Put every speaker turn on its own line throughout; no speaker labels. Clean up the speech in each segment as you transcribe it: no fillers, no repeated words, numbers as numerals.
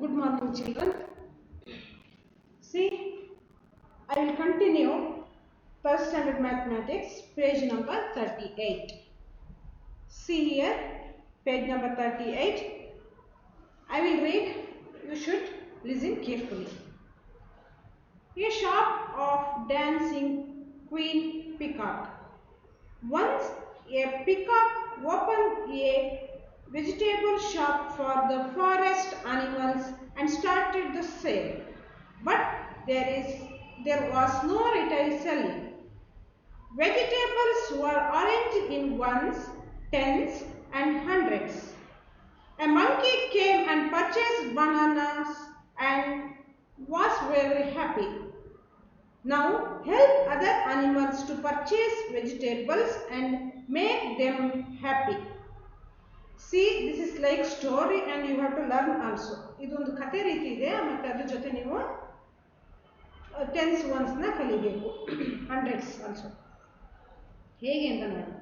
Good morning, children. See, I will continue third standard mathematics, page number 38. See here, page number 38. I will read, you should listen carefully. A shop of dancing queen peacock. Once a peacock opened a vegetable shop for the forest animals and started the sale. But there was no retail selling. Vegetables were arranged in ones, tens and hundreds. A monkey came and purchased bananas and was very happy. Now help other animals to purchase vegetables and make them happy. See, this is like story and you have to learn also. ಇದೊಂದು ಕಥೆ ರೀತಿ ಇದೆ ಮತ್ತೆ ಅದರ ಜೊತೆ ನೀವು tense once ನ ಕಲಿಬೇಕು, ಹಂಡ್ರೆಡ್ಸ್ ಆಲ್ಸೋ. ಹೇಗೆ ಅಂತ ನೋಡಿ,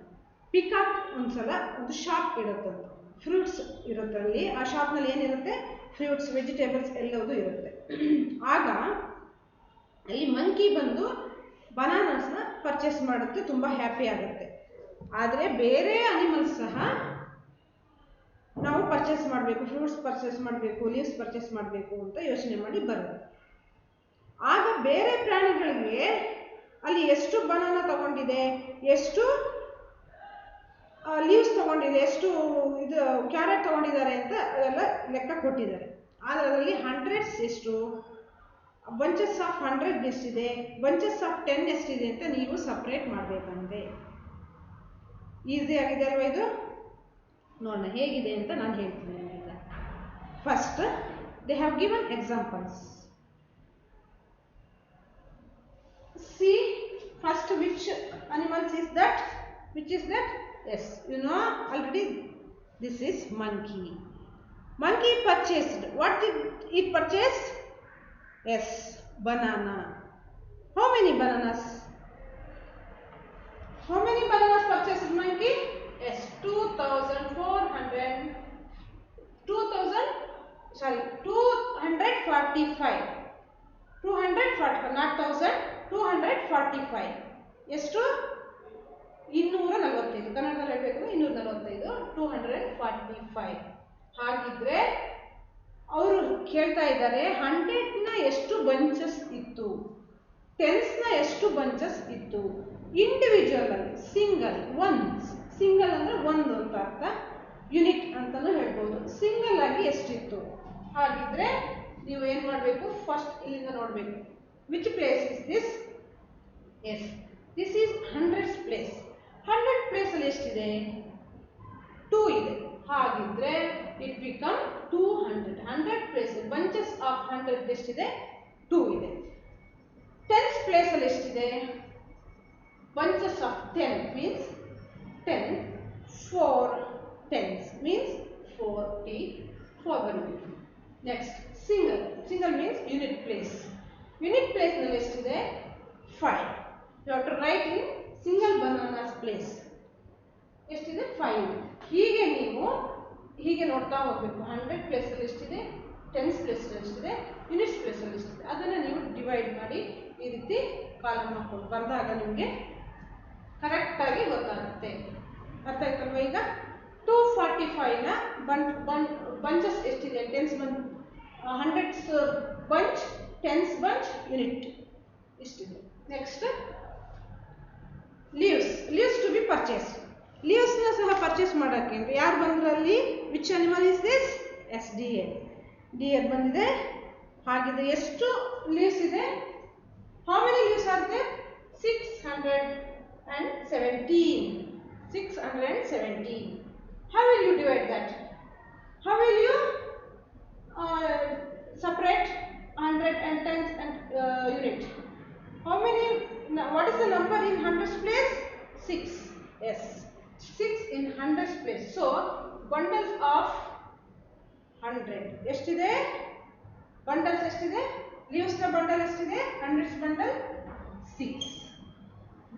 ಪಿಕಾಕ್ ಒಂದ್ಸಲ ಒಂದು ಶಾಪ್ ಇರುತ್ತಂತ, ಫ್ರೂಟ್ಸ್ ಇರುತ್ತಲ್ಲಿ. ಆ ಶಾಪ್ನಲ್ಲಿ ಏನಿರುತ್ತೆ, ಫ್ರೂಟ್ಸ್ ವೆಜಿಟೇಬಲ್ಸ್ ಎಲ್ಲವೂ ಇರುತ್ತೆ. ಆಗ ಅಲ್ಲಿ ಮಂಕಿ ಬಂದು ಬನಾನಾಸ್ನ ಪರ್ಚೇಸ್ ಮಾಡುತ್ತೆ, ತುಂಬ ಹ್ಯಾಪಿ ಆಗುತ್ತೆ. ಆದರೆ ಬೇರೆ ಅನಿಮಲ್ಸ್ ಸಹ ನಾವು ಪರ್ಚೇಸ್ ಮಾಡಬೇಕು, ಫ್ರೂಟ್ಸ್ ಪರ್ಚೇಸ್ ಮಾಡಬೇಕು, ಲೀವ್ಸ್ ಪರ್ಚೇಸ್ ಮಾಡಬೇಕು ಅಂತ ಯೋಚನೆ ಮಾಡಿ ಬರುತ್ತೆ. ಆಗ ಬೇರೆ ಪ್ರಾಣಿಗಳಿಗೆ ಅಲ್ಲಿ ಎಷ್ಟು ಬನಾನಾ ತಗೊಂಡಿದೆ, ಎಷ್ಟು ಲೀವ್ಸ್ ತಗೊಂಡಿದೆ, ಎಷ್ಟು ಇದು ಕ್ಯಾರೆಟ್ ತಗೊಂಡಿದ್ದಾರೆ ಅಂತ ಅದೆಲ್ಲ ಲೆಕ್ಕ ಕೊಟ್ಟಿದ್ದಾರೆ. ಆದರೆ ಅದರಲ್ಲಿ ಹಂಡ್ರೆಡ್ಸ್ ಎಷ್ಟು, ಬಂಚಸ್ ಆಫ್ 100 ಎಷ್ಟಿದೆ, ಬಂಚಸ್ ಆಫ್ 10 ಎಷ್ಟಿದೆ ಅಂತ ನೀವು ಸಪ್ರೇಟ್ ಮಾಡಬೇಕಂತೆ. ಈಸಿ ಆಗಿದೆ ಅಲ್ವಾ ಇದು? ನೋಡೋಣ ಹೇಗಿದೆ ಅಂತ ನಾನು ಹೇಳ್ತೀನಿ ನಿಮಗೆ. First they have given examples. See first which animals is that, which is that? Yes, you know already, this is monkey. Monkey purchased. What did it purchase? Yes, banana. How many bananas? How many bananas purchased monkey? Yes, 245. 245, not 1000, 245. ಎಷ್ಟು? 245. ಕನ್ನಡದಲ್ಲಿ ಹೇಳಬೇಕು 245, 245. ಹಾಗಿದ್ರೆ ಅವರು ಕೇಳ್ತಾ ಇದ್ದಾರೆ 100ನ ಎಷ್ಟು bunches ಇತ್ತು, ಟೆನ್ಸ್ನ ಎಷ್ಟು ಬಂಚಸ್ ಇತ್ತು. ಇಂಡಿವಿಜುವಲ್ ಅಲ್ಲಿ, ಸಿಂಗಲ್, ಒನ್ಸ್, ಸಿಂಗಲ್ ಅಂದ್ರೆ ಒಂದು ಅಂತ ಅರ್ಥ, ಯೂನಿಟ್ ಅಂತಾನು ಹೇಳ್ಬೋದು. ಸಿಂಗಲ್ ಆಗಿ ಎಷ್ಟಿತ್ತು? ಹಾಗಿದ್ರೆ ನೀವು ಏನ್ ಮಾಡಬೇಕು, ಫಸ್ಟ್ ಇಲ್ಲಿಂದ ನೋಡಬೇಕು. Which place is this? Yes, this is 100th place. 100 place ಅಲ್ಲಿ ಎಷ್ಟಿದೆ? 2 ಇದೆ. ಹಾಗಿದ್ರೆ it become 200. 100 place bunches of 100 ಎಷ್ಟಿದೆ? 2 ಇದೆ. 10th ಪ್ಲೇಸ್ ಅಲ್ಲಿ ಎಷ್ಟಿದೆ? Bunches of 10 means 10, 4 tens means 44 ಬರುತ್ತೆ. Next single. Single means unit place. Unit place ನಲ್ಲಿ ಎಷ್ಟಿದೆ? 5. You have to write in single bananas place. ಎಷ್ಟಿದೆ? 5. ಹೀಗೆ ನೀವು ಹೀಗೆ ನೋಡ್ತಾ ಹೋಗ್ಬೇಕು. 100 ಪ್ಲೇಸ್ ಅಲ್ಲಿ ಎಷ್ಟಿದೆ, 10th ಪ್ಲೇಸ್ ಅಲ್ಲಿ ಎಷ್ಟಿದೆ, ಯೂನಿಟ್ಸ್ ಪ್ಲೇಸ್ ಅಲ್ಲಿ ಎಷ್ಟಿದೆ, ಅದನ್ನ ನೀವು ಡಿವೈಡ್ ಮಾಡಿ ಈ ರೀತಿ ಕಾಲಮ್ ಹಾಕೊಂಡು ಬರೆದಾಗ ನಿಮಗೆ ಕರೆಕ್ಟ್ ಆಗಿ ಗೊತ್ತಾಗುತ್ತೆ. ಅರ್ಥ ಆಯ್ತಲ್ವಾ? ಈಗ 245ನ ಬಂಚಸ್ ಎಷ್ಟಿದೆ? 10th bunch, 100th bunch, 10th bunch, unit ಇಷ್ಟಿದೆ. Next leaves. Leaves to be purchase. ಲೀವ್ಸ್ನ ಸಹ ಪರ್ಚೇಸ್ ಮಾಡೋಕ್ಕೆ ಅಂದರೆ ಯಾರು ಬಂದ್ರಲ್ಲಿ? Which animal is this? Yes, deer. Deer ಬಂದಿದೆ. ಹಾಗಿದ್ರೆ ಎಷ್ಟು ಲೀವ್ಸ್ ಇದೆ? How many leaves are there? 617. 617. How will you divide that? How will you separate 100 and 10 and unit? How many? What is the number in 100th place? 6. Yes, 6 in 100th place. So bundles of 100 ಎಷ್ಟಿದೆ? Bundles ಎಷ್ಟಿದೆ? Leaves ನ bundle ಎಷ್ಟಿದೆ? 100th bundle 6.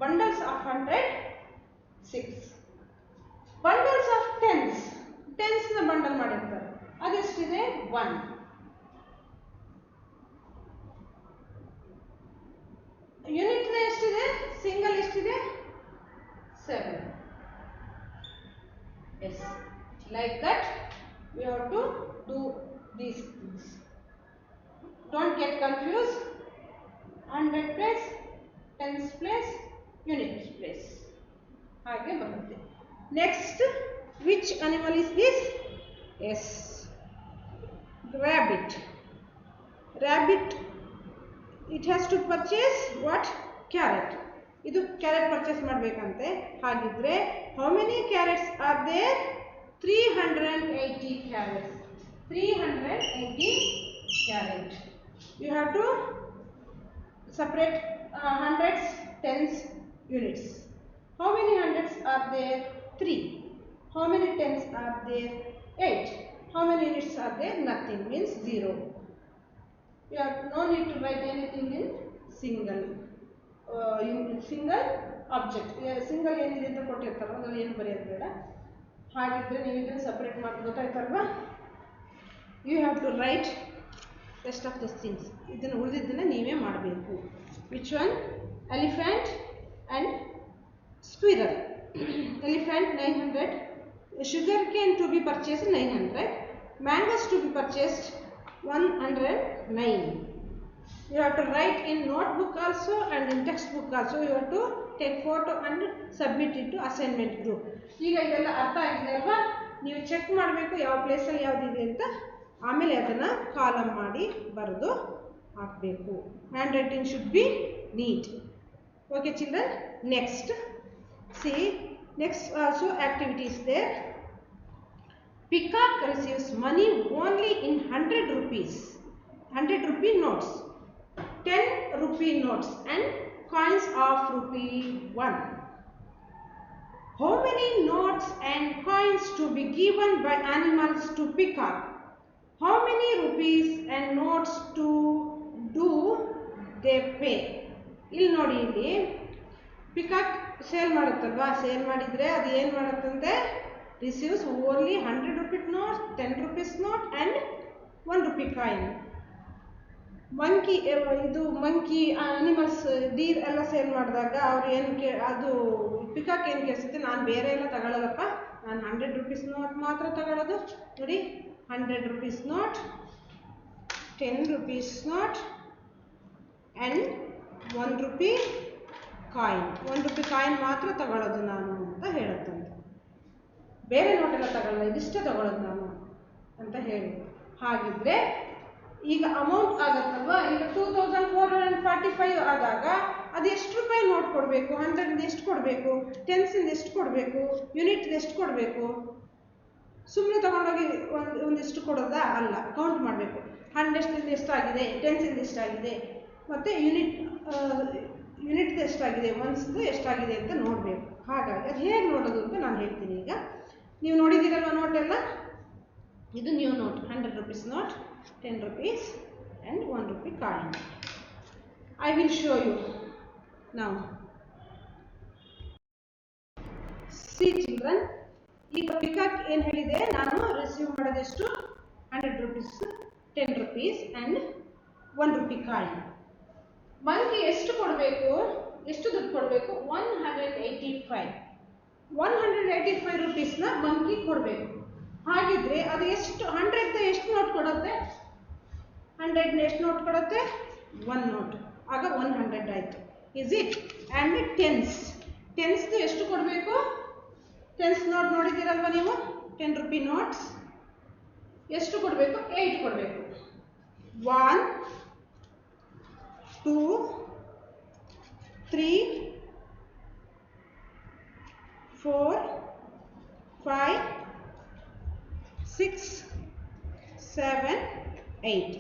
Bundles of 100 6. Bundles of 10s. 10s ನ bundle ಮಾಡಿರ್ತಾರೆ, ಅದೆಷ್ಟಿದೆ? 1. Unit ಎಷ್ಟಿದೆ, single ಎಷ್ಟಿದೆ, 7. Yes, like that we have to do these things. Don't get confused. 100 place, tens place, units place. ಹಾಗೆ ಬರುತ್ತೆ. Next, which animal is this? Yes, rabbit. Rabbit, it has to purchase what? Carrot. ಇದು carrot purchase ಮಾಡಬೇಕಂತೆ. ಹಾಗಿದ್ರೆ how many carrots are there? 380 carrots. 380 carrots. You have to separate hundreds, tens, units. How many hundreds are there? 3. How many tens are there? 8. How many units are there? Nothing, means 0. You have no need to write anything in single object. Single ಏನಿದೆ ಅಂತ ಕೊಟ್ಟಿರ್ತಾರೋ ಅದ್ರಲ್ಲಿ ಏನು ಬರೆಯೋದು ಬೇಡ. ಹಾಗಿದ್ರೆ ನೀವು ಇದನ್ನು separate ಮಾಡಿ ಗೊತ್ತಾಯ್ತಲ್ವಾ? You have to write rest of this things. ಇದನ್ನು ಉಳಿದಿದ್ದನ್ನು ನೀವೇ ಮಾಡಬೇಕು. Which one? Elephant and squirrel. Elephant 900, sugar cane to be purchased 900, mangoes to be purchased 109. You have to write in notebook also and in textbook also. You have to take photo and submit it to assignment group. ಈಗ ಇದೆಲ್ಲ ಅರ್ಥ ಆಗಿದೆ ಅಲ್ವಾ? ನೀವು check ಮಾಡಬೇಕು ಯಾವ ಪ್ಲೇಸಲ್ಲಿ ಯಾವುದಿದೆ ಅಂತ. ಆಮೇಲೆ ಅದನ್ನು ಕಾಲಮ್ ಮಾಡಿ ಬರೆದು ಹಾಕಬೇಕು. Handwriting should be neat. Okay children? Next see, next also activities there. Peacock receives money only in 100 rupees, 100 rupee notes, 10 rupee notes and coins of rupee 1. How many notes and coins to be given by animals to peacock? How many rupees and notes to do they pay? ಇಲ್ಲಿ ನೋಡಿ, ಇಲ್ಲಿ peacock sale ಮಾಡುತ್ತಲ್ವಾ? Sale ಮಾಡಿದರೆ ಅದು ಏನು ಮಾಡುತ್ತಂತೆ? receives only 100 rupee notes, 10 rupees note and 1 rupee coin. Monkey, ಇದು monkey animals, Deere ಎಲ್ಲ sale ಮಾಡಿದಾಗ ಅವ್ರು ಏನು ಅದು ಪಿಕಾಕ್ ಏನು ಕೇಳಿಸುತ್ತೆ, ನಾನು ಬೇರೆ ಎಲ್ಲ ತಗೊಳ್ಳಲ್ಲಪ್ಪ, ನಾನು 100 rupees ನೋಟ್ ಮಾತ್ರ ತಗೊಳ್ಳೋದು. ನೋಡಿ, 100 rupees note, 10 rupees note and 1 rupee coin. 1 rupee coin ಮಾತ್ರ ತಗೊಳ್ಳೋದು ನಾನು ಅಂತ ಹೇಳುತ್ತಂತೆ. ಬೇರೆ ನೋಟೆಲ್ಲ ತಗೊಳ್ಳಲ್ಲ, ಇದಿಷ್ಟೇ ತಗೊಳ್ಳೋದು ನಾನು ಅಂತ ಹೇಳಿ. ಹಾಗಿದ್ರೆ ಈಗ ಅಮೌಂಟ್ ಆಗತ್ತಲ್ವಾ? ಈಗ 2445 ಆದಾಗ ಅದು ಎಷ್ಟು ರೂಪಾಯಿ ನೋಟ್ ಕೊಡಬೇಕು? 100 ಎಷ್ಟು ಕೊಡಬೇಕು? ಟೆನ್ಸಿಂದ ಎಷ್ಟು ಕೊಡಬೇಕು? ಯೂನಿಟ್ ಎಷ್ಟು ಕೊಡಬೇಕು? ಸುಮ್ಮನೆ ತಗೊಂಡೋಗಿ ಒಂದಿಷ್ಟು ಕೊಡೋದಾ? ಅಲ್ಲ, ಕೌಂಟ್ ಮಾಡಬೇಕು. 100 ಎಷ್ಟಾಗಿದೆ, ಟೆನ್ಸಿಂದ ಎಷ್ಟಾಗಿದೆ, ಮತ್ತು ಯೂನಿಟ್ ಎಷ್ಟಾಗಿದೆ, ಒನ್ಸ್ದು ಎಷ್ಟಾಗಿದೆ ಅಂತ ನೋಡಬೇಕು. ಹಾಗಾಗಿ ಅದು ಹೇಗೆ ನೋಡೋದು ಅಂತ ನಾನು ಹೇಳ್ತೀನಿ. ಈಗ ನೀವು ನೋಡಿದ್ದೀರಲ್ವ ನೋಟೆಲ್ಲ? ಇದು new note, 100 rupees note, 10 rupees and 1 rupee coin. I will show you now. See children, ಈಗ ಪಿಕಾಕ್ ಏನು ಹೇಳಿದೆ, ನಾನು ರಿಸೀವ್ ಮಾಡೋದೆಷ್ಟು? 100 rupees, 10 rupees and 1 rupee coin. Monkey ಎಷ್ಟು ಕೊಡಬೇಕು? ಎಷ್ಟು ದುಡ್ಡು ಕೊಡಬೇಕು? 185. 185 rupeesನ ಮಂಕಿ ಕೊಡಬೇಕು. ಹಾಗಿದ್ರೆ ಅದು ಎಷ್ಟು? 100 ಎಷ್ಟು ನೋಟ್ ಕೊಡುತ್ತೆ? 100 ಎಷ್ಟು ನೋಟ್ ಕೊಡುತ್ತೆ? 1 ನೋಟ್. ಆಗ 100 ಆಯಿತು. Is it? ಆ್ಯಂಡ್ ಟೆನ್ಸ್ದು ಎಷ್ಟು ಕೊಡಬೇಕು? ಟೆನ್ಸ್ ನೋಟ್ ನೋಡಿದ್ದೀರಲ್ವ ನೀವು? 10 rupee ನೋಟ್ಸ್ ಎಷ್ಟು ಕೊಡಬೇಕು? 8 ಕೊಡಬೇಕು. 1 2 3 4 5 6 7 8.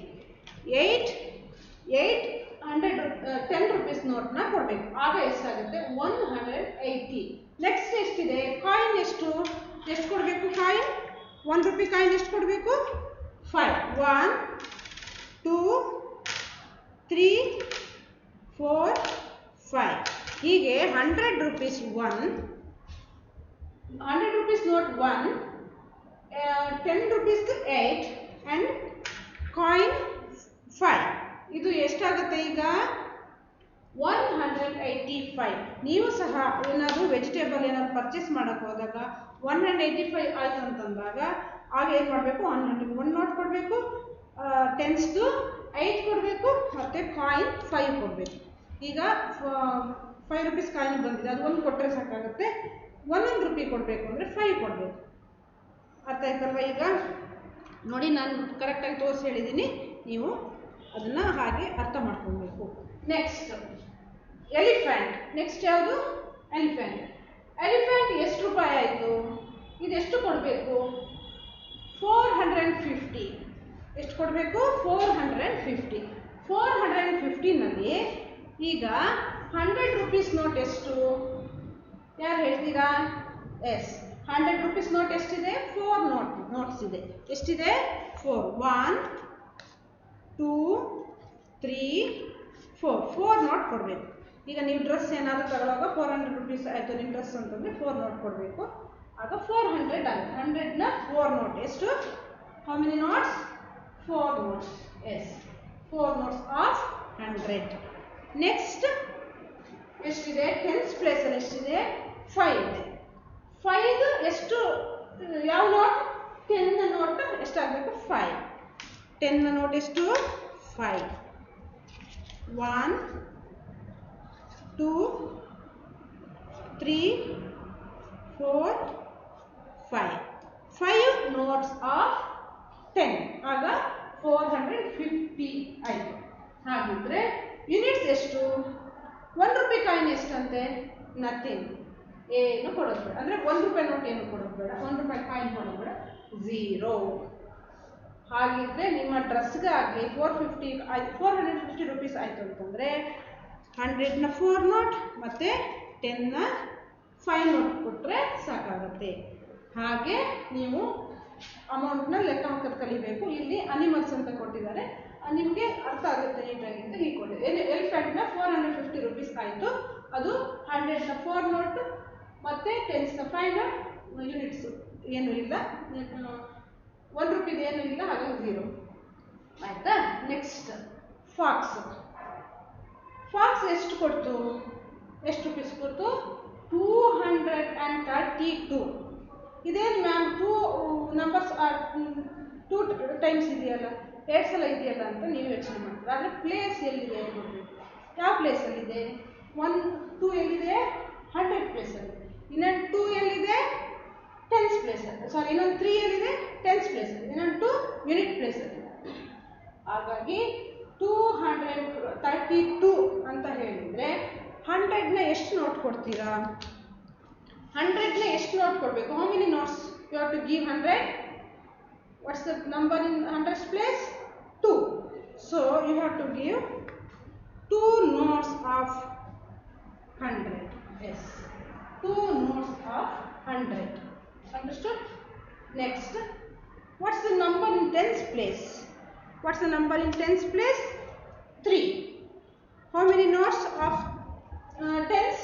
10 rupees ನೋಟ್ನ ಕೊಡಬೇಕು. ಆಗ ಎಷ್ಟಾಗುತ್ತೆ? 180. ನೆಕ್ಸ್ಟ್ ಎಷ್ಟಿದೆ? ಕಾಯಿನ್ ಎಷ್ಟು ಕೊಡಬೇಕು? ಕಾಯಿನ್ 1 rupee ಕಾಯಿನ್ ಎಷ್ಟು ಕೊಡಬೇಕು? 5. 1 2 3 4 5. ಹೀಗೆ 100 rupees 1, 100 rupees note 1, 10 rupees 8 and coin 5. ಇದು ಎಷ್ಟಾಗುತ್ತೆ? ಈಗ 185. ನೀವು ಸಹ ಏನಾದರೂ ವೆಜಿಟೇಬಲ್ ಏನಾದ್ರು ಪರ್ಚೇಸ್ ಮಾಡೋಕ್ಕೆ ಹೋದಾಗ 185 ಆಯ್ತು ಅಂತಂದಾಗ ಆಗ ಏನು ಮಾಡಬೇಕು, 1 ನೋಟ್ ಕೊಡಬೇಕು, ಟೆನ್ಸ್ದು 8 ಕೊಡಬೇಕು, ಮತ್ತು ಕಾಯಿನ್ 5 ಕೊಡಬೇಕು. ಈಗ 5 ರೂಪೀಸ್ ಕಾಯಿನ್ ಬಂದಿದೆ, ಅದು 1 ಕೊಟ್ಟರೆ ಸಾಕಾಗುತ್ತೆ. 1 ರೂಪಾಯಿ ಕೊಡಬೇಕು ಅಂದರೆ 5 ಕೊಡಬೇಕು. ಅರ್ಥ ಆಯ್ತಲ್ವ? ಈಗ ನೋಡಿ, ನಾನು ಕರೆಕ್ಟಾಗಿ ತೋರಿಸಿ ಹೇಳಿದ್ದೀನಿ, ನೀವು ಅದನ್ನು ಹಾಗೆ ಅರ್ಥ ಮಾಡ್ಕೊಳ್ಬೇಕು. Next elephant. ನೆಕ್ಸ್ಟ್ ಯಾವುದು? ಎಲಿಫೆಂಟ್. ಎಲಿಫೆಂಟ್ ಎಷ್ಟು ರೂಪಾಯಿ ಆಯಿತು? ಇದೆಷ್ಟು ಕೊಡಬೇಕು? 450. ಎಷ್ಟು ಕೊಡಬೇಕು? 450. 450ನಲ್ಲಿ ಈಗ 100 ರೂಪೀಸ್ ನೋಟ್ ಎಷ್ಟು? ಯಾರು ಹೇಳ್ತೀರಾ? ಎಸ್, 100 ರೂಪೀಸ್ ನೋಟ್ ಎಷ್ಟಿದೆ? 4 ನೋಟ್ಸ್ ಇದೆ. ಎಷ್ಟಿದೆ? 4. 1 2 3 4 ನೋಟ್ ಕೊಡಬೇಕು. ಈಗ ನೀವು ಡ್ರೆಸ್ ಏನಾದರೂ ತಗೊಳ್ಳುವಾಗ 400 ರೂಪೀಸ್ ಆಯಿತು ನಿಮ್ಮ ಡ್ರೆಸ್ ಅಂತಂದರೆ 4 ನೋಟ್ ಕೊಡಬೇಕು. ಆಗ 400 ಆಗುತ್ತೆ. 100ನ 4 ನೋಟ್ ಎಷ್ಟು? How many notes? 4 notes. Yes, 4 notes of 100. Next ಎಷ್ಟಿದೆ? 10th ಪ್ಲೇಸಲ್ಲಿ ಎಷ್ಟಿದೆ? 5 ಇದೆ. 5 ಎಷ್ಟು? ಯಾವ ನೋಟ್? 10ನ ನೋಟ್ ಎಷ್ಟಾಗಬೇಕು? 5. 10ನ ನೋಟ್ ಎಷ್ಟು? 5. 1 2 3 4 5. 5 ನೋಟ್ಸ್ ಆಫ್ 10. ಆಗ 450 ಆಯಿತು. ಹಾಗಿದ್ರೆ ಯೂನಿಟ್ಸ್ ಎಷ್ಟು? 1 ರೂಪಾಯಿ ಕಾಯಿನ್ ಎಷ್ಟಂತೆ? ನಥಿಂಗ್. ಏನು ಕೊಡೋದು ಬೇಡ. ಅಂದರೆ 1 ರೂಪಾಯಿ ನೋಟ್ ಏನು ಕೊಡೋದು ಬೇಡ, 1 ರೂಪಾಯಿ ಕಾಯಿನ್ ಕೊಡೋದು ಬೇಡ, 0. ಹಾಗಿದ್ರೆ ನಿಮ್ಮ ಡ್ರೆಸ್ಗೆ ಆಗಲಿ 450 ರೂಪೀಸ್ ಆಯಿತು ಅಂತಂದರೆ 100ನ 4 ನೋಟ್ ಮತ್ತು 10ನ 5 ನೋಟ್ ಕೊಟ್ಟರೆ ಸಾಕಾಗುತ್ತೆ. ಹಾಗೆ ನೀವು ಅಮೌಂಟ್ನ ಲೆಕ್ಕ ಹಾಕೋದು ಕಲಿಬೇಕು. ಇಲ್ಲಿ ಅನಿಮಲ್ಸ್ ಅಂತ ಕೊಟ್ಟಿದ್ದಾರೆ, ನಿಮಗೆ ಅರ್ಥ ಆಗುತ್ತೆ ನೀಟಾಗಿ ಅಂತ ಹೀಗೆ ಕೊಟ್ಟಿದೆ. ಎಲಿಫೆಂಟ್ನ 450 ರೂಪೀಸ್ ಆಯಿತು. ಅದು 100ನ 4 ನೋಟು ಮತ್ತು 10ನ 5 ನೋಟ್. ಯೂನಿಟ್ಸು ಏನೂ ಇಲ್ಲ, 1 ರೂಪಾಯಿದು ಏನೂ ಇಲ್ಲ, ಹಾಗಾಗಿ 0 ಆಯಿತಾ. Next fox. ಫಾಕ್ಸ್ ಎಷ್ಟು ಕೊಡ್ತು? ಎಷ್ಟು ರೂಪೀಸ್ ಕೊಡ್ತು? 232. ಇದೇನು ಮ್ಯಾಮ್ 2 ನಂಬರ್ಸ್ 2 ಟೈಮ್ಸ್ ಇದೆಯಲ್ಲ, 2 ಸಲ ಇದೆಯಲ್ಲ ಅಂತ ನೀವು ಯೋಚನೆ ಮಾಡ್ತೀರಾ. ಆದರೆ ಪ್ಲೇಸ್ ಎಲ್ಲಿದೆ ನೋಡಬೇಕು. ಯಾವ ಪ್ಲೇಸಲ್ಲಿದೆ? 1 2 ಎಲ್ಲಿದೆ? 100 ಪ್ಲೇಸಲ್ಲಿ. ಇನ್ನೊಂದು 2 ಎಲ್ಲಿದೆ? 10th ಪ್ಲೇಸಲ್ಲಿ. ಸಾರಿ, ಇನ್ನೊಂದು 3 ಎಲ್ಲಿದೆ? 10th ಪ್ಲೇಸಲ್ಲಿ. ಇನ್ನೊಂದು 2 ಯೂನಿಟ್ ಪ್ಲೇಸಲ್ಲಿ. ಹಾಗಾಗಿ 232 ಅಂತ ಹೇಳಿದರೆ 100ನ ಎಷ್ಟು ನೋಟ್ ಕೊಡ್ತೀರಾ? 100ನ ಎಷ್ಟು ನೋಟ್ ಕೊಡಬೇಕು? How many notes you have to give 100? What's the number in 100th place? 2. So you have to give 2 notes of 100. Yes, 2 notes of 100. Understood? Next, what's the number in 10th place? What's the number in 10th place? 3. How many notes of 10s?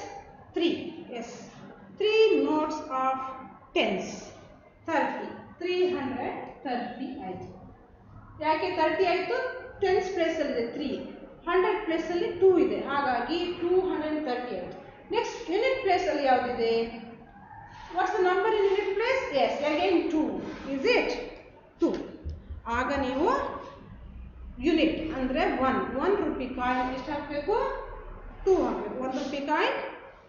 3. Yes, 3 notes of 10s. 30. 330 ಆಯಿತು. ಯಾಕೆ 30 ಆಯಿತು? 10th ಪ್ಲೇಸಲ್ಲಿದೆ 3, 100 ಪ್ಲೇಸಲ್ಲಿ 2 ಇದೆ, ಹಾಗಾಗಿ 230 ಆಯಿತು. Next unit ಪ್ಲೇಸಲ್ಲಿ ಯಾವುದಿದೆ? What's the number in unit place? Yes, again 2. Is it 2? ಆಗ ನೀವು ಯೂನಿಟ್ ಅಂದರೆ 1 ರೂಪಾಯಿ ಕಾಯಿನ್ ಎಷ್ಟು ಹಾಕಬೇಕು? 2 ಹಾಕಬೇಕು. 1 ರೂಪಾಯಿ ಕಾಯಿನ್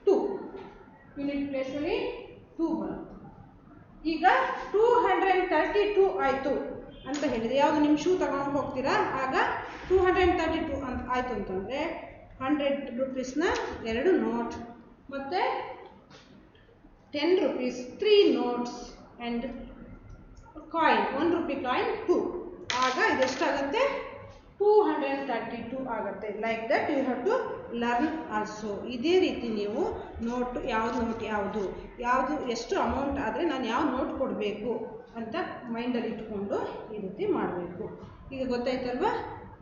2. ಯೂನಿಟ್ ಪ್ಲೇಸಲ್ಲಿ 2 ಬರುತ್ತೆ. ಈಗ 232 ಆಯಿತು ಅಂತ ಹೇಳಿದೆ. ಯಾವುದು? ನಿಮ್ಮ ಶೂ ತಗೊಂಡು ಹೋಗ್ತೀರಾ, ಆಗ 232 ಅಂತ ಆಯಿತು ಅಂತಂದರೆ 100 ರೂಪೀಸ್ನ 2 ನೋಟ್ ಮತ್ತು 10 ರೂಪೀಸ್ 3 ನೋಟ್ಸ್ ಆ್ಯಂಡ್ ಕಾಯಿನ್ 1 ರೂಪಾಯಿ ಕಾಯಿನ್ 2. ಆಗ ಇದೆಷ್ಟಾಗುತ್ತೆ? 232 ಆಗುತ್ತೆ. Like that you have to learn also. ಇದೇ ರೀತಿ ನೀವು ನೋಟ್ ಯಾವುದು ಎಷ್ಟು ಅಮೌಂಟ್ ಆದರೆ ನಾನು ಯಾವ ನೋಟ್ ಕೊಡಬೇಕು ಅಂತ ಮೈಂಡಲ್ಲಿ ಇಟ್ಕೊಂಡು ಈ ರೀತಿ ಮಾಡಬೇಕು. ಈಗ ಗೊತ್ತಾಯ್ತಲ್ವಾ?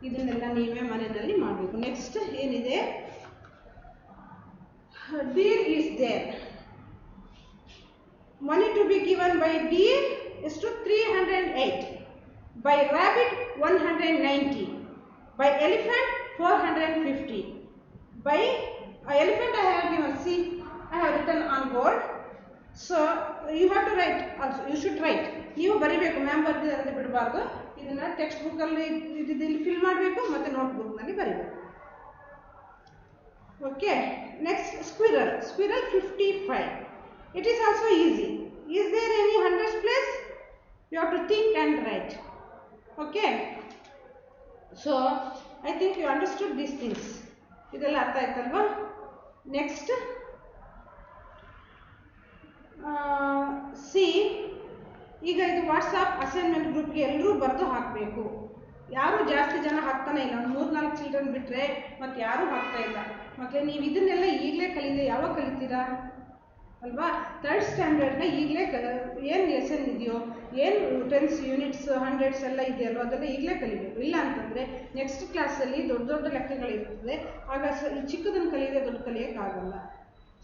ಇದನ್ನೆಲ್ಲ ನೀವೇ ಮನೆಯಲ್ಲಿ ಮಾಡಬೇಕು. ನೆಕ್ಸ್ಟ್ ಏನಿದೆ? deer is there. Money to be given by deer is to 308, by rabbit 190, by elephant 450, by elephant I have given, see I have written on board, so you have to write also, you should write, ನೀವು ಬರಿಬೇಕು, ma'am ಬರ್ದಿದ್ದಾರೆ ಅಂತ ಬಿಡಬಾರ್ದು, ಇದನ್ನ text book ಅಲ್ಲಿ ಇಲ್ಲಿ fill ಮಾಡಬೇಕು ಮತ್ತೆ ನೋಟ್ ಬುಕ್ ನಲ್ಲಿ ಬರಿಬೇಕು. Okay, next squirrel. Squirrel 55. It is also easy. Is there any hundreds place? You have to think and write. Okay, so I think you understood these things. ಇದೆಲ್ಲ ಅರ್ಥ ಆಯ್ತಲ್ವಾ? Next C, ಈಗ ಇದು WhatsApp assignment ಗ್ರೂಪ್ಗೆ ಎಲ್ಲರೂ ಬರೆದು ಹಾಕಬೇಕು. ಯಾರು ಜಾಸ್ತಿ ಜನ ಹಾಕ್ತಾನೆ ಇಲ್ಲ, ಒಂದು 3-4 ಚಿಲ್ಡ್ರನ್ ಬಿಟ್ಟರೆ ಮತ್ತು ಯಾರೂ ಹಾಕ್ತಾ ಇಲ್ಲ. ಮಕ್ಕಳೇ, ನೀವು ಇದನ್ನೆಲ್ಲ ಈಗಲೇ ಕಲಿದೆ, ಯಾವಾಗ ಕಲಿತೀರಾ ಅಲ್ವಾ? 3rd ಸ್ಟ್ಯಾಂಡರ್ಡ್ನ ಈಗಲೇ ಏನು ಲೆಸನ್ ಇದೆಯೋ, ಏನು 10 ಯೂನಿಟ್ಸ್ 100s ಎಲ್ಲ ಇದೆಯಲ್ವ, ಅದೆಲ್ಲ ಈಗಲೇ ಕಲಿಬೇಕು. ಇಲ್ಲ ಅಂತಂದರೆ ನೆಕ್ಸ್ಟ್ ಕ್ಲಾಸಲ್ಲಿ ದೊಡ್ಡ ದೊಡ್ಡ ಲೆಕ್ಕಗಳಿರ್ತದೆ, ಆಗ ಚಿಕ್ಕದನ್ನು ಕಲಿಯದೆ ದೊಡ್ಡ ಕಲಿಯೋಕ್ಕಾಗಲ್ಲ.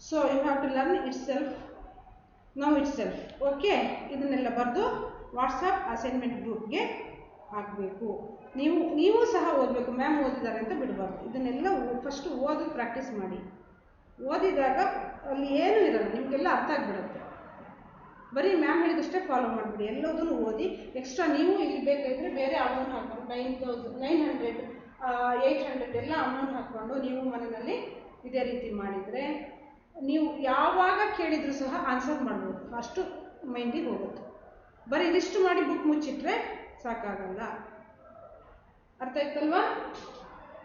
So you have to learn itself now itself. Okay, ಇದನ್ನೆಲ್ಲ ಬರೆದು ವಾಟ್ಸಪ್ ಅಸೈನ್ಮೆಂಟ್ ಗ್ರೂಪ್ಗೆ ಹಾಕಬೇಕು. ನೀವು ಸಹ ಓದಬೇಕು, ಮ್ಯಾಮ್ ಓದಿದ್ದಾರೆ ಅಂತ ಬಿಡಬಾರ್ದು. ಇದನ್ನೆಲ್ಲ ಫಸ್ಟು ಓದೋದು ಪ್ರಾಕ್ಟೀಸ್ ಮಾಡಿ. ಓದಿದಾಗ ಅಲ್ಲಿ ಏನೂ ಇರಲ್ಲ, ನಿಮಗೆಲ್ಲ ಅರ್ಥ ಆಗಿಬಿಡುತ್ತೆ. ಬರೀ ಮ್ಯಾಮ್ ಹೇಳಿದಷ್ಟೇ ಫಾಲೋ ಮಾಡಿಬಿಡಿ, ಎಲ್ಲದನ್ನು ಓದಿ. ಎಕ್ಸ್ಟ್ರಾ ನೀವು ಇಲ್ಲಿ ಬೇಕಾದರೆ ಬೇರೆ ಅಮೌಂಟ್ ಹಾಕ್ಕೊಂಡು 900 800 ಎಲ್ಲ ಅಮೌಂಟ್ ಹಾಕ್ಕೊಂಡು ನೀವು ಮನೆಯಲ್ಲಿ ಇದೇ ರೀತಿ ಮಾಡಿದರೆ ನೀವು ಯಾವಾಗ ಕೇಳಿದರೂ ಸಹ ಆನ್ಸರ್ ಮಾಡ್ಬೋದು, ಅಷ್ಟು ಮೈಂಡಿಗೆ ಹೋಗುತ್ತೆ. ಬರೀ ಇದಿಷ್ಟು ಮಾಡಿ ಬುಕ್ ಮುಚ್ಚಿಟ್ರೆ ಸಾಕಾಗಲ್ಲ. ಅರ್ಥ ಆಯ್ತಲ್ವಾ?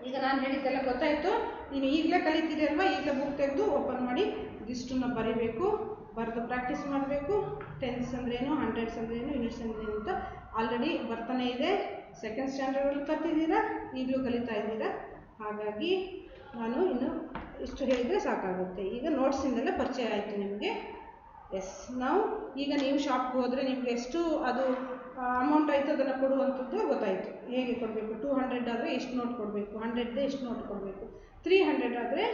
ಈಗ ನಾನು ಹೇಳಿದ್ದೆಲ್ಲ ಗೊತ್ತಾಯಿತು. ನೀನು ಈಗಲೇ ಕಲಿತೀರಿ ಅಲ್ವಾ, ಈಗಲೇ ಬುಕ್ ತೆಗೆದು ಓಪನ್ ಮಾಡಿ ಇದಿಷ್ಟನ್ನು ಬರೀಬೇಕು, ಬರೆದು ಪ್ರಾಕ್ಟೀಸ್ ಮಾಡಬೇಕು. 10s ಅಂದ್ರೇನು, 100s ಅಂದ್ರೇನು, ಯೂನಿಟ್ಸ್ ಅಂದ್ರೇನು ಅಂತ ಆಲ್ರೆಡಿ ಬರ್ತಾನೆ ಇದೆ. 2nd ಸ್ಟ್ಯಾಂಡರ್ಡಲ್ಲಿ ಕಲ್ತಿದ್ದೀರಾ, ಈಗಲೂ ಕಲಿತಾ ಇದ್ದೀರಾ. ಹಾಗಾಗಿ ನಾನು ಇನ್ನು ಇಷ್ಟು ಹೇಳಿದರೆ ಸಾಕಾಗುತ್ತೆ. ಈಗ ನೋಟ್ಸಿಂದೆಲ್ಲ ಪರಿಚಯ ಆಯಿತು ನಿಮಗೆ. ಎಸ್, ನಾವು ಈಗ ನೀವು ಶಾಪ್ಗೆ ಹೋದರೆ ನಿಮಗೆ ಎಷ್ಟು ಅದು ಅಮೌಂಟ್ ಆಯಿತು ಅದನ್ನು ಕೊಡುವಂಥದ್ದು ಗೊತ್ತಾಯಿತು. ಹೇಗೆ ಕೊಡಬೇಕು, 200 ಆದರೆ ಎಷ್ಟು ನೋಟ್ ಕೊಡಬೇಕು, 100ದೇ ಎಷ್ಟು ನೋಟ್ ಕೊಡಬೇಕು, 300 ಆದರೆ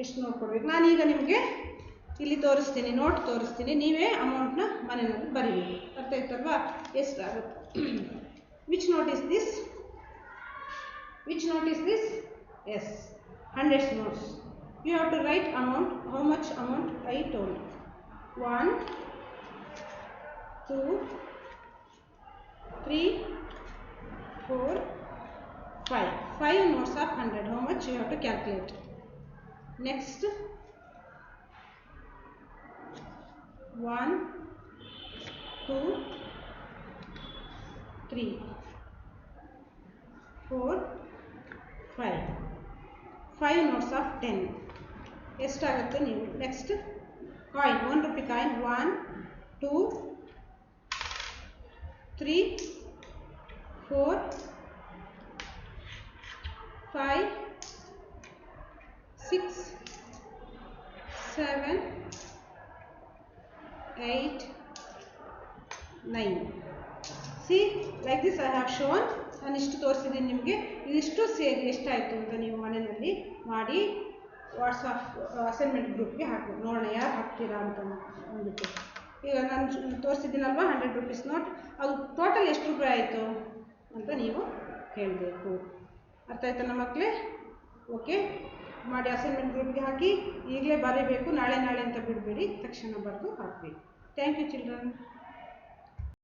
ಎಷ್ಟು ನೋಟ್ ಕೊಡಬೇಕು. ನಾನೀಗ ನಿಮಗೆ ಇಲ್ಲಿ ತೋರಿಸ್ತೀನಿ, ನೋಟ್ ತೋರಿಸ್ತೀನಿ, ನೀವೇ ಅಮೌಂಟ್ನ ಮನೆಯಲ್ಲಿ ಬರೀಬೇಕು. ಅರ್ಥ ಆಯ್ತಲ್ವಾ? ಎಷ್ಟಾಗುತ್ತೆ? Which note is this? Which note is this? Yes, 100s notes. You have to write amount, how much amount I told. 1 2 3 4 5 notes of 100. How much you have to calculate. Next 1 2 3 4 5 notes of 10. ಎಷ್ಟಾಗುತ್ತೆ ನೀವು? Next coin, 1 ರೂಪಾಯಿ coin. 1 2 3 4 5 6 7 8 9. C, like this I have shown. ನಾನು ಇಷ್ಟು ತೋರಿಸಿದ್ದೀನಿ ನಿಮಗೆ. ಇದಿಷ್ಟು ಸೇರಿ ಎಷ್ಟಾಯಿತು ಅಂತ ನೀವು ಮನೆಯಲ್ಲಿ ಮಾಡಿ ವಾಟ್ಸಪ್ ಅಸೈನ್ಮೆಂಟ್ ಗ್ರೂಪ್ಗೆ ಹಾಕಬೇಕು. ನೋಡೋಣ ಯಾರು ಹಾಕ್ತೀರಾ ಅಂತ ಅಂದ್ಬಿಟ್ಟು. ಈಗ ನಾನು ತೋರಿಸಿದ್ದೀನಲ್ವ 100 ರೂಪೀಸ್ ನೋಟ್, ಅದು ಟೋಟಲ್ ಎಷ್ಟು ರೂಪಾಯಿ ಆಯಿತು ಅಂತ ನೀವು ಹೇಳಬೇಕು. ಅರ್ಥ ಆಯ್ತಾ ನಮ್ಮ ಮಕ್ಕಳೇ? ಓಕೆ, ಮಾಡಿ ಅಸೈನ್ಮೆಂಟ್ ಗ್ರೂಪ್ಗೆ ಹಾಕಿ. ಈಗಲೇ ಬರೀಬೇಕು, ನಾಳೆ ಅಂತ ಬಿಡಬೇಡಿ, ತಕ್ಷಣ ಬರೆದು ಹಾಕಬೇಕು. Thank you children.